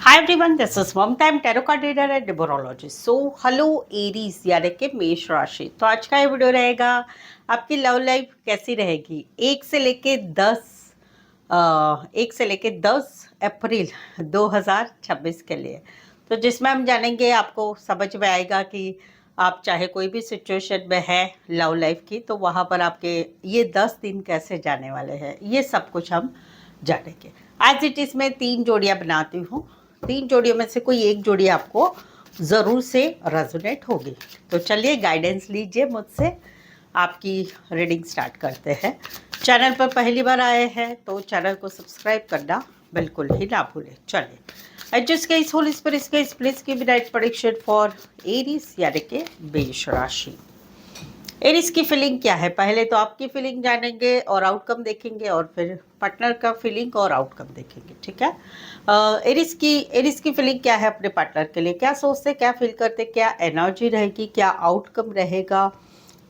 Hi everyone, this is Mamta. I'm tarot card reader and numerologist. So, hello Aries यानी कि मेष राशि। तो आज का ये वीडियो रहेगा आपकी लव लाइफ कैसी रहेगी 1 से लेके 10 अप्रैल 2026 के लिए। तो जिसमें हम जानेंगे, आपको समझ में आएगा कि आप चाहे कोई भी सिचुएशन में है लव लाइफ की, तो वहाँ पर आपके ये 10 दिन कैसे जाने वाले हैं, ये सब कुछ हम जानेंगे। एज इट इज मैं 3 जोड़ियाँ बनाती हूँ। 3 जोड़ियों में से कोई एक जोड़ी आपको ज़रूर से रेजोनेट होगी। तो चलिए गाइडेंस लीजिए मुझसे, आपकी रीडिंग स्टार्ट करते हैं। चैनल पर पहली बार आए हैं तो चैनल को सब्सक्राइब करना बिल्कुल ही ना भूलें। चलिए, I just guys, Holy Spirit guys, please give me right prediction for Aries यानी कि मेष राशि। एरिस की फीलिंग क्या है, पहले तो आपकी फीलिंग जानेंगे और आउटकम देखेंगे, और फिर पार्टनर का फीलिंग और आउटकम देखेंगे। ठीक है। एरिस की फीलिंग क्या है अपने पार्टनर के लिए, क्या सोचते, क्या फील करते, क्या एनर्जी रहेगी, क्या आउटकम रहेगा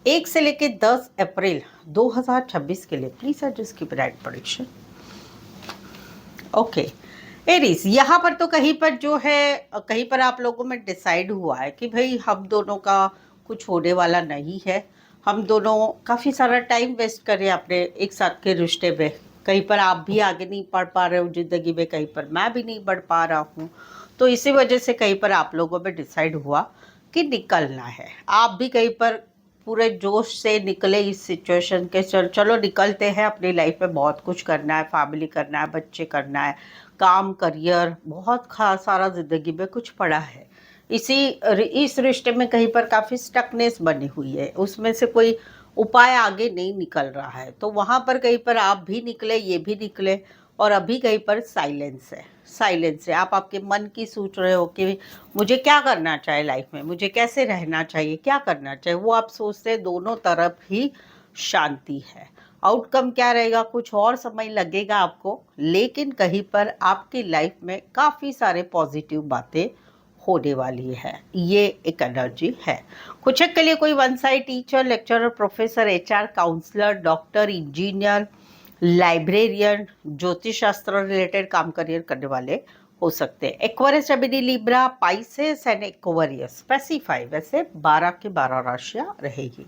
1 से लेके 10 अप्रैल 2026 के लिए। प्लीज एडजस्ट की राइट प्रेडिक्शन। ओके एरिस, यहाँ पर तो कहीं पर जो है, कहीं पर आप लोगों में डिसाइड हुआ है कि भाई हम दोनों का कुछ होने वाला नहीं है। हम दोनों काफ़ी सारा टाइम वेस्ट कर रहे हैं अपने एक साथ के रिश्ते में। कहीं पर आप भी आगे नहीं बढ़ पा रहे हो ज़िंदगी में, कहीं पर मैं भी नहीं बढ़ पा रहा हूँ। तो इसी वजह से कहीं पर आप लोगों में डिसाइड हुआ कि निकलना है। आप भी कहीं पर पूरे जोश से निकले इस सिचुएशन के, चलो निकलते हैं, अपनी लाइफ में बहुत कुछ करना है, फैमिली करना है, बच्चे करना है, काम, करियर, बहुत खास सारा ज़िंदगी में कुछ पड़ा है। इस रिश्ते में कहीं पर काफ़ी स्टकनेस बनी हुई है, उसमें से कोई उपाय आगे नहीं निकल रहा है। तो वहाँ पर कहीं पर आप भी निकले, ये भी निकले, और अभी कहीं पर साइलेंस है। साइलेंस है, आप आपके मन की सोच रहे हो कि मुझे क्या करना चाहिए लाइफ में, मुझे कैसे रहना चाहिए, क्या करना चाहिए, वो आप सोचते हैं। दोनों तरफ ही शांति है। आउटकम क्या रहेगा, कुछ और समय लगेगा आपको, लेकिन कहीं पर आपकी लाइफ में काफ़ी सारे पॉजिटिव बातें होने वाली है। ये एक एनर्जी है। कुछ एक के लिए कोई one side teacher, lecturer, professor, HR, counsellor, doctor, engineer, librarian, ज्योतिष शास्त्र रिलेटेड काम करियर करने वाले हो सकते हैं। Aquarius, Gemini, Libra, Pisces and Aquarius specify, वैसे 12 की 12 राशियां रहेगी।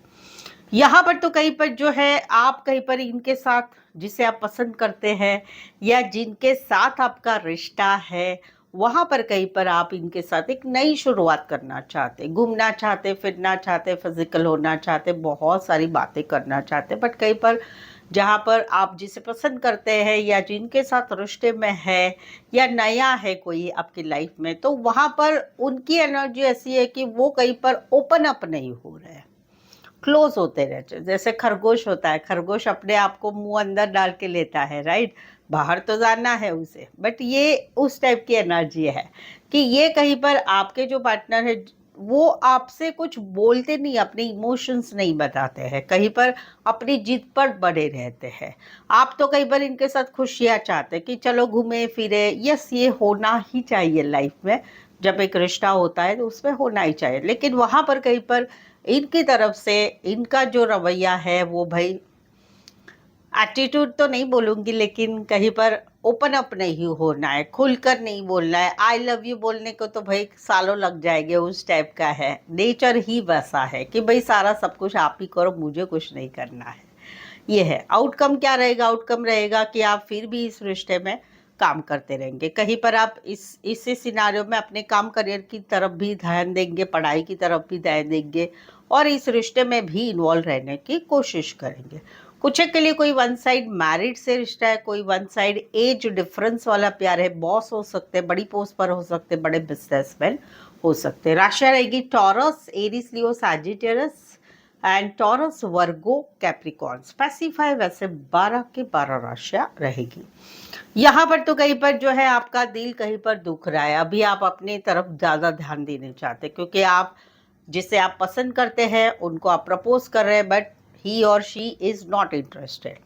यहाँ पर तो कहीं पर जो है, आप कहीं पर इनके साथ, जिसे आप पसंद करते हैं या जिनके साथ आपका रिश्ता है, वहाँ पर कहीं पर आप इनके साथ एक नई शुरुआत करना चाहते, घूमना चाहते, फिरना चाहते, फिजिकल होना चाहते, बहुत सारी बातें करना चाहते। बट कहीं पर जहाँ पर आप जिसे पसंद करते हैं या जिनके साथ रिश्ते में है या नया है कोई आपकी लाइफ में, तो वहाँ पर उनकी एनर्जी ऐसी है कि वो कहीं पर ओपन अप नहीं हो रहे हैं, क्लोज होते रहते। जैसे खरगोश होता है, खरगोश अपने आप को मुंह अंदर डाल के लेता है, राइट, बाहर तो जाना है उसे। बट ये उस टाइप की एनर्जी है कि ये कहीं पर आपके जो पार्टनर है, वो आपसे कुछ बोलते नहीं, अपने इमोशंस नहीं बताते हैं, कहीं पर अपनी जिद पर बड़े रहते हैं। आप तो कई बार इनके साथ खुशियाँ चाहते हैं कि चलो घूमे फिरे, यस, ये होना ही चाहिए लाइफ में। जब एक रिश्ता होता है तो उसमें होना ही चाहिए, लेकिन वहाँ पर कहीं पर इनकी तरफ से इनका जो रवैया है, वो भाई एटीट्यूड तो नहीं बोलूँगी, लेकिन कहीं पर ओपन अप नहीं होना है, खुलकर नहीं बोलना है। आई लव यू बोलने को तो भाई सालों लग जाएंगे, उस टाइप का है। नेचर ही वैसा है कि भाई सारा सब कुछ आप ही करो, मुझे कुछ नहीं करना है। ये है। आउटकम क्या रहेगा, आउटकम रहेगा कि आप फिर भी इस रिश्ते में काम करते रहेंगे। कहीं पर आप इसी सिनारियो में अपने काम करियर की तरफ भी ध्यान देंगे, पढ़ाई की तरफ भी ध्यान देंगे, और इस रिश्ते में भी इन्वॉल्व रहने की कोशिश करेंगे। कुछ के लिए कोई वन साइड मैरिड से रिश्ता है, कोई वन साइड एज डिफरेंस वाला प्यार है। बॉस हो सकते हैं, बड़ी पोस्ट पर हो सकते हैं, बड़े बिजनेसमैन हो सकते हैं। राशियां रहेगी taurus, Aries, Leo, Sagittarius and taurus, Virgo, Capricorn. Specify, वैसे 12 की 12 राशियां रहेगी। यहाँ पर तो कहीं पर जो है आपका दिल कहीं पर दुख रहा है। अभी आप अपनी तरफ ज़्यादा ध्यान देने चाहते, क्योंकि आप जिसे आप पसंद करते हैं उनको आप प्रपोज कर रहे हैं, बट ही और शी इज़ नॉट इंटरेस्टेड।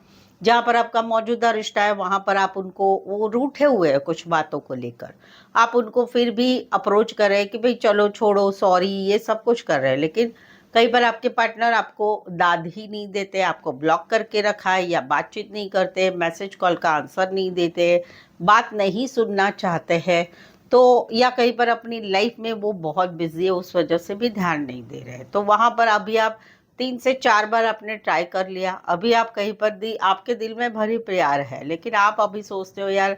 जहाँ पर आपका मौजूदा रिश्ता है, वहाँ पर आप उनको, वो रूठे हुए हैं कुछ बातों को लेकर। आप उनको फिर भी अप्रोच कर रहे हैं कि भाई चलो छोड़ो, सॉरी, ये सब कुछ कर रहे हैं, लेकिन कई बार आपके पार्टनर आपको दाद ही नहीं देते, आपको ब्लॉक करके रखा है, या बातचीत नहीं करते, मैसेज कॉल का आंसर नहीं देते, बात नहीं सुनना चाहते हैं। तो या कहीं पर अपनी लाइफ में वो बहुत बिजी है, उस वजह से भी ध्यान नहीं दे रहे हैं। तो वहां पर अभी आप 3 से 4 बार आपने ट्राई कर लिया, अभी आप कहीं पर आपके दिल में भरी प्यार है, लेकिन आप अभी सोचते हो यार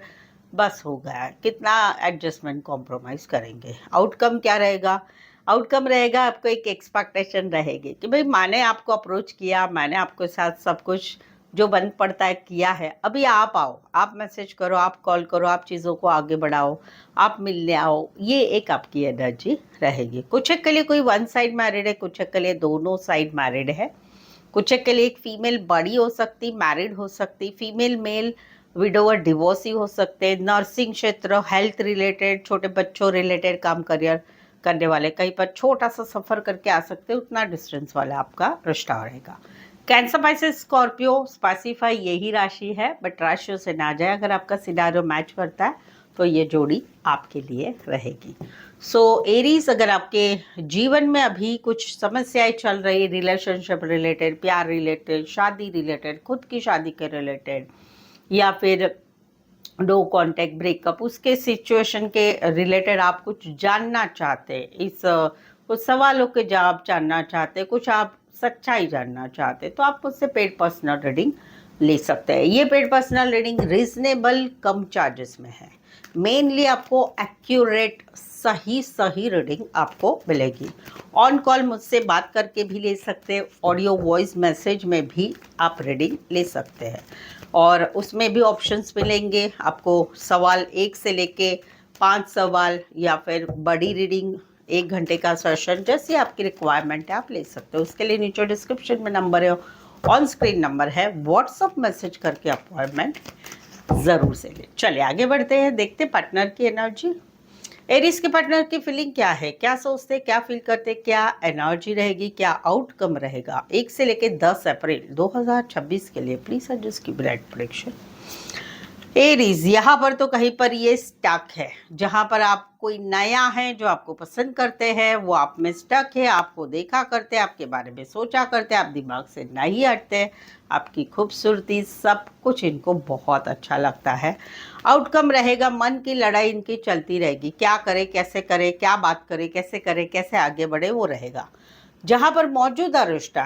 बस हो गया है, कितना एडजस्टमेंट कॉम्प्रोमाइज करेंगे। आउटकम क्या रहेगा? आउटकम रहेगा आपको एक एक्सपेक्टेशन रहेगी कि भाई मैंने आपको अप्रोच किया, मैंने आपके साथ सब कुछ जो बन पड़ता है किया है, अभी आप आओ, आप मैसेज करो, आप कॉल करो, आप चीज़ों को आगे बढ़ाओ, आप मिलने आओ, ये एक आपकी एनर्जी रहेगी। कुछ एक के लिए कोई वन साइड मैरिड है, कुछ एक के लिए दोनों साइड मैरिड है, कुछ एक के लिए एक फीमेल बड़ी हो सकती, मैरिड हो सकती, फीमेल मेल विडोवर डिवोर्सी हो सकते, नर्सिंग क्षेत्र, हेल्थ रिलेटेड, छोटे बच्चों रिलेटेड काम करियर करने वाले कहीं पर छोटा सा सफर करके आ सकते, उतना डिस्टेंस वाला आपका रिश्ता रहेगा। कैंसर पाइसेस स्कॉर्पियो स्पेसिफाई यही राशि है, बट राशियों से ना जाए, अगर आपका सिनारियो मैच करता है तो ये जोड़ी आपके लिए रहेगी। सो एरीज, अगर आपके जीवन में अभी कुछ समस्याएं चल रही, रिलेशनशिप रिलेटेड, प्यार रिलेटेड, शादी रिलेटेड, खुद की शादी के रिलेटेड, या फिर नो कांटेक्ट ब्रेकअप, उसके सिचुएशन के रिलेटेड आप कुछ जानना चाहते हैं, कुछ सवालों के जवाब जानना चाहते हैं, कुछ आप सच्चाई जानना चाहते हैं, तो आप मुझसे पेड पर्सनल रीडिंग ले सकते हैं। ये पेड पर्सनल रीडिंग रीजनेबल कम चार्जेस में है। मेनली आपको एक्यूरेट सही सही रीडिंग आपको मिलेगी। ऑन कॉल मुझसे बात करके भी ले सकते हैं, ऑडियो वॉइस मैसेज में भी आप रीडिंग ले सकते हैं, और उसमें भी ऑप्शंस मिलेंगे आपको। सवाल 1 से लेके 5 सवाल, या फिर बड़ी रीडिंग 1 घंटे का सेशन, जैसे आपकी रिक्वायरमेंट है आप ले सकते हो। उसके लिए नीचे डिस्क्रिप्शन में नंबर है, ऑन स्क्रीन नंबर है, व्हाट्सअप मैसेज करके अपॉइंटमेंट ज़रूर से ले। चलिए आगे बढ़ते हैं, देखते पार्टनर की एनर्जी। एरीज के पार्टनर की फीलिंग क्या है, क्या सोचते, क्या फील करते, क्या एनर्जी रहेगी, क्या आउटकम रहेगा 1 से लेके 10 अप्रैल 2026 के लिए। प्लीज एडजस्ट की ब्राइट प्रेडिक्शन। एरीज, यहाँ पर तो कहीं पर ये स्टक है, जहाँ पर आप कोई नया है जो आपको पसंद करते हैं, वो आप में स्टक है, आपको देखा करते, आपके बारे में सोचा करते, आप दिमाग से नहीं हटते, आपकी खूबसूरती सब कुछ इनको बहुत अच्छा लगता है। आउटकम रहेगा, मन की लड़ाई इनकी चलती रहेगी, क्या करे, कैसे करे, क्या बात करे, कैसे करे, कैसे आगे बढ़े, वो रहेगा। जहाँ पर मौजूदा रिश्ता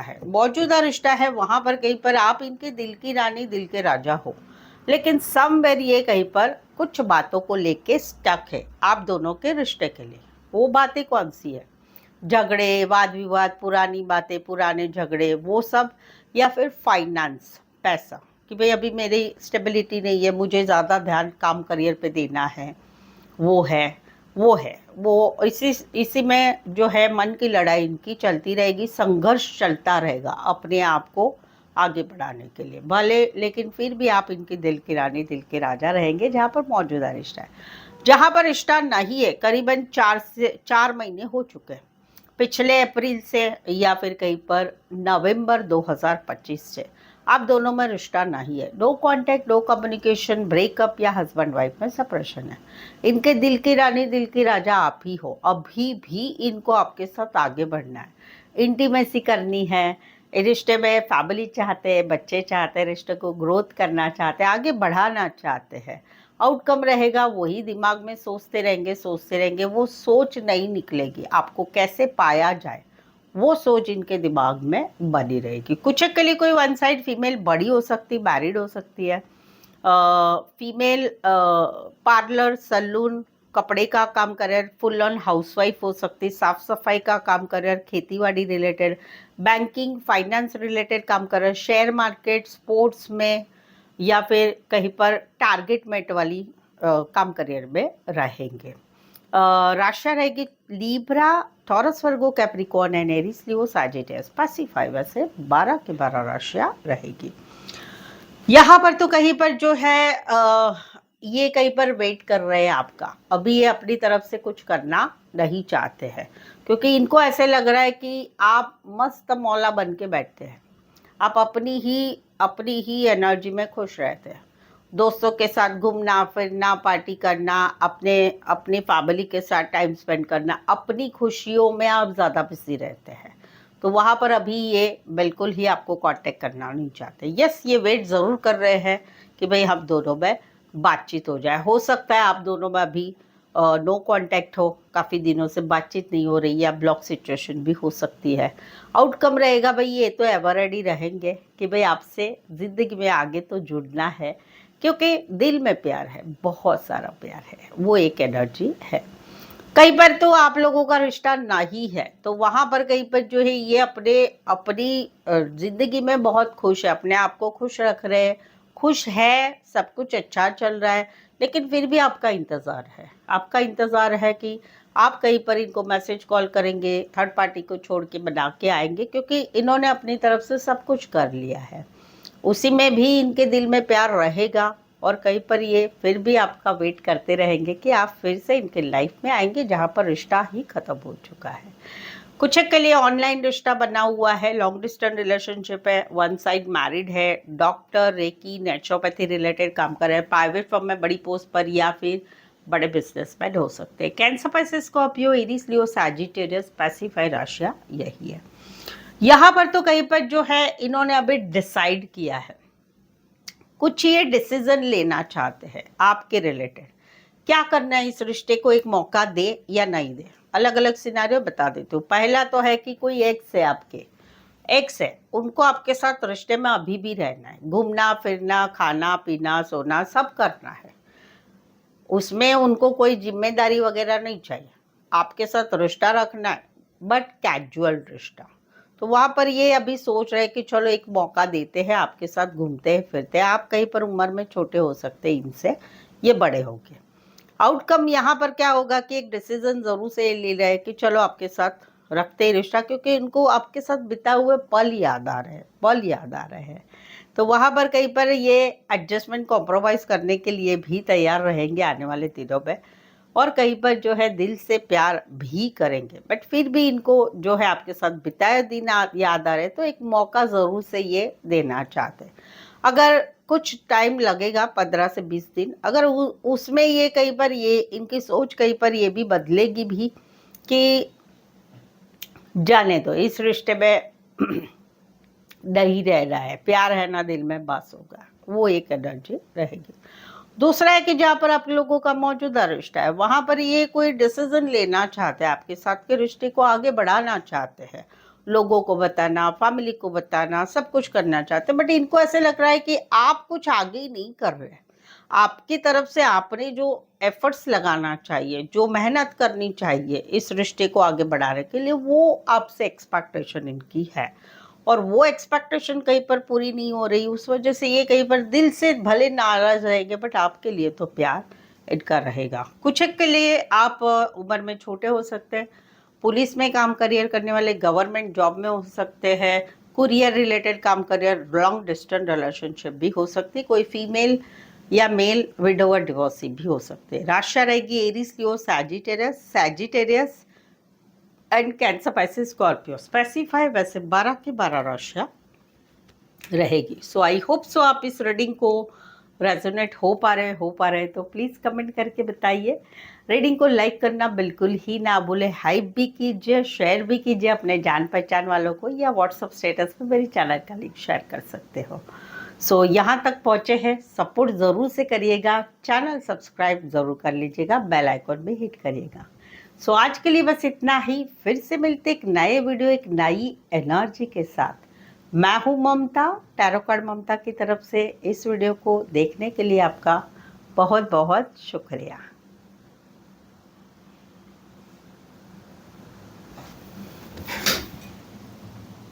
है, वहाँ पर कहीं पर आप इनके दिल की रानी, दिल के राजा हो, लेकिन समवेयर ये कहीं पर कुछ बातों को लेके स्टक है आप दोनों के रिश्ते के लिए। वो बातें कौन सी है? झगड़े, वाद विवाद, पुरानी बातें, पुराने झगड़े, वो सब, या फिर फाइनेंस, पैसा, कि भाई अभी मेरी स्टेबिलिटी नहीं है, मुझे ज़्यादा ध्यान काम करियर पे देना है, वो है वो इसी में जो है मन की लड़ाई इनकी चलती रहेगी, संघर्ष चलता रहेगा अपने आप को आगे बढ़ाने के लिए भले, लेकिन फिर भी आप इनकी दिल की रानी, दिल के राजा रहेंगे। जहाँ पर मौजूदा रिश्ता है, जहाँ पर रिश्ता नहीं है, करीबन 4 महीने हो चुके हैं, पिछले अप्रैल से या फिर कहीं पर नवंबर 2025 से आप दोनों में रिश्ता नहीं है, no contact, no communication, breakup या हस्बैंड वाइफ में सेपरेशन है। इनके दिल की रानी, दिल की राजा आप ही हो। अभी भी इनको आपके साथ आगे बढ़ना है, इंटीमेसी करनी है, रिश्ते में फैमिली चाहते हैं, बच्चे चाहते हैं, रिश्ते को ग्रोथ करना चाहते हैं, आगे बढ़ाना चाहते हैं। आउटकम रहेगा वही, दिमाग में सोचते रहेंगे, वो सोच नहीं निकलेगी, आपको कैसे पाया जाए वो सोच इनके दिमाग में बनी रहेगी। कुछ के लिए कोई वन साइड फीमेल बड़ी हो सकती, मैरिड हो सकती है, फीमेल पार्लर, सैलून, कपड़े का काम करियर, फुल ऑन हाउसवाइफ हो सकती, साफ सफाई का काम करियर, खेतीबाड़ी रिलेटेड, बैंकिंग फाइनेंस रिलेटेड काम करियर, शेयर मार्केट, स्पोर्ट्स में, या फिर कहीं पर टारगेट मेट वाली काम करियर में रहेंगे। राशियाँ रहेगी Libra, taurus, Virgo, Capricorn and Aries, Leo, Sagittarius, pacify. वैसे 12 के 12 राशियाँ रहेगी। यहाँ पर तो कहीं पर जो है ये कहीं पर वेट कर रहे हैं आपका, अभी ये अपनी तरफ से कुछ करना नहीं चाहते हैं, क्योंकि इनको ऐसे लग रहा है कि आप मस्त मौला बन के बैठते हैं, आप अपनी ही एनर्जी में खुश रहते हैं, दोस्तों के साथ घूमना फिरना, पार्टी करना, अपने फैमिली के साथ टाइम स्पेंड करना, अपनी खुशियों में आप ज़्यादा बिजी रहते हैं। तो वहाँ पर अभी ये बिल्कुल ही आपको कांटेक्ट करना नहीं चाहते। यस, ये वेट ज़रूर कर रहे हैं कि भाई हम दोनों में बातचीत हो जाए। हो सकता है आप दोनों में अभी नो कांटेक्ट हो, काफ़ी दिनों से बातचीत नहीं हो रही या ब्लॉक सिचुएशन भी हो सकती है। आउटकम रहेगा भाई ये तो एवर रेडी रहेंगे कि भाई आपसे ज़िंदगी में आगे तो जुड़ना है, क्योंकि दिल में प्यार है, बहुत सारा प्यार है, वो एक एनर्जी है। कई बार तो आप लोगों का रिश्ता नहीं है तो वहां पर कहीं पर जो है ये अपनी जिंदगी में बहुत खुश है, अपने आप को खुश रख रहे हैं, खुश है, सब कुछ अच्छा चल रहा है, लेकिन फिर भी आपका इंतजार है कि आप कहीं पर इनको मैसेज कॉल करेंगे, थर्ड पार्टी को छोड़ के बना के आएंगे, क्योंकि इन्होंने अपनी तरफ से सब कुछ कर लिया है। उसी में भी इनके दिल में प्यार रहेगा और कहीं पर ये फिर भी आपका वेट करते रहेंगे कि आप फिर से इनके लाइफ में आएंगे जहाँ पर रिश्ता ही खत्म हो चुका है। कुछ के लिए ऑनलाइन रिश्ता बना हुआ है, लॉन्ग डिस्टेंस रिलेशनशिप है, वन साइड मैरिड है, डॉक्टर, रेकी, नेचुरोपैथी रिलेटेड काम कर रहे हैं, प्राइवेट फर्म में बड़ी पोस्ट पर या फिर बड़े बिजनेसमैन हो सकते हैं। कैंसर, पाइसेस, स्कॉर्पियो, एरीज, लियो, सैजिटेरियस, पैसिफाई, राशिया यही है। यहाँ पर तो कहीं पर जो है इन्होंने अभी डिसाइड किया है, कुछ ये डिसीजन लेना चाहते हैं आपके रिलेटेड, क्या करना है, इस रिश्ते को एक मौका दे या नहीं दे। अलग अलग सिनारियो बता देती हूँ। पहला तो है कि कोई एक्स है, आपके एक्स है, उनको आपके साथ रिश्ते में अभी भी रहना है, घूमना फिरना, खाना पीना, सोना सब करना है, उसमें उनको कोई जिम्मेदारी वगैरह नहीं चाहिए, आपके साथ रिश्ता रखना है, बट कैजुअल रिश्ता। तो वहाँ पर ये अभी सोच रहे हैं कि चलो एक मौका देते हैं, आपके साथ घूमते हैं फिरते हैं। आप कहीं पर उम्र में छोटे हो सकते हैं इनसे, ये बड़े होंगे। आउटकम यहाँ पर क्या होगा कि एक डिसीजन जरूर से ले रहे हैं कि चलो आपके साथ रखते हैं रिश्ता, क्योंकि इनको आपके साथ बिता हुए पल याद आ रहे हैं। तो वहाँ पर कहीं पर ये एडजस्टमेंट, कॉम्प्रोमाइज करने के लिए भी तैयार रहेंगे आने वाले दिनों में, और कहीं पर जो है दिल से प्यार भी करेंगे, बट फिर भी इनको जो है आपके साथ बिताए दिन याद आ रहे, तो एक मौका ज़रूर से ये देना चाहते हैं। अगर कुछ टाइम लगेगा, 15 से 20 दिन, अगर उसमें ये कहीं पर ये इनकी सोच कहीं पर ये भी बदलेगी भी कि जाने दो, इस रिश्ते में नहीं रह रहा है, प्यार है ना दिल में, बस होगा, वो एक एनर्जी रहेगी। दूसरा है कि जहाँ पर आप लोगों का मौजूदा रिश्ता है, वहां पर ये कोई डिसीजन लेना चाहते हैं, आपके साथ के रिश्ते को आगे बढ़ाना चाहते हैं, लोगों को बताना, फैमिली को बताना, सब कुछ करना चाहते हैं, बट इनको ऐसे लग रहा है कि आप कुछ आगे ही नहीं कर रहे हैं। आपकी तरफ से आपने जो एफर्ट्स लगाना चाहिए, जो मेहनत करनी चाहिए इस रिश्ते को आगे बढ़ाने के लिए, वो आपसे एक्सपेक्टेशन इनकी है, और वो एक्सपेक्टेशन कहीं पर पूरी नहीं हो रही, उस वजह से ये कहीं पर दिल से भले नाराज रहेंगे, बट आपके लिए तो प्यार इनका रहेगा। कुछ के लिए आप उम्र में छोटे हो सकते हैं, पुलिस में काम करियर करने वाले, गवर्नमेंट जॉब में हो सकते हैं, कुरियर रिलेटेड काम करियर, लॉन्ग डिस्टेंस रिलेशनशिप भी हो सकती है, कोई फीमेल या मेल विडोवर डिवोर्सी भी हो सकते हैं। राशि रहेगी Aries, Leo, Sagittarius and cancer, Pisces, Scorpio. Specify वैसे 12 की 12 राशियाँ रहेगी। सो आई होप सो आप इस रीडिंग को रेजोनेट हो पा रहे तो प्लीज़ कमेंट करके बताइए। रीडिंग को लाइक करना बिल्कुल ही ना भूले, हाइप भी कीजिए, शेयर भी कीजिए अपने जान पहचान वालों को, या व्हाट्सअप स्टेटस पर मेरी चैनल का लिंक शेयर कर सकते हो। सो यहाँ तक पहुँचे हैं, सपोर्ट ज़रूर से करिएगा, चैनल सब्सक्राइब ज़रूर कर लीजिएगा, बेल आइकन भी हिट करिएगा। सो आज के लिए बस इतना ही, फिर से मिलते एक नए वीडियो, एक नई एनर्जी के साथ। मैं हूँ ममता, टैरो कार्ड ममता की तरफ से। इस वीडियो को देखने के लिए आपका बहुत बहुत शुक्रिया।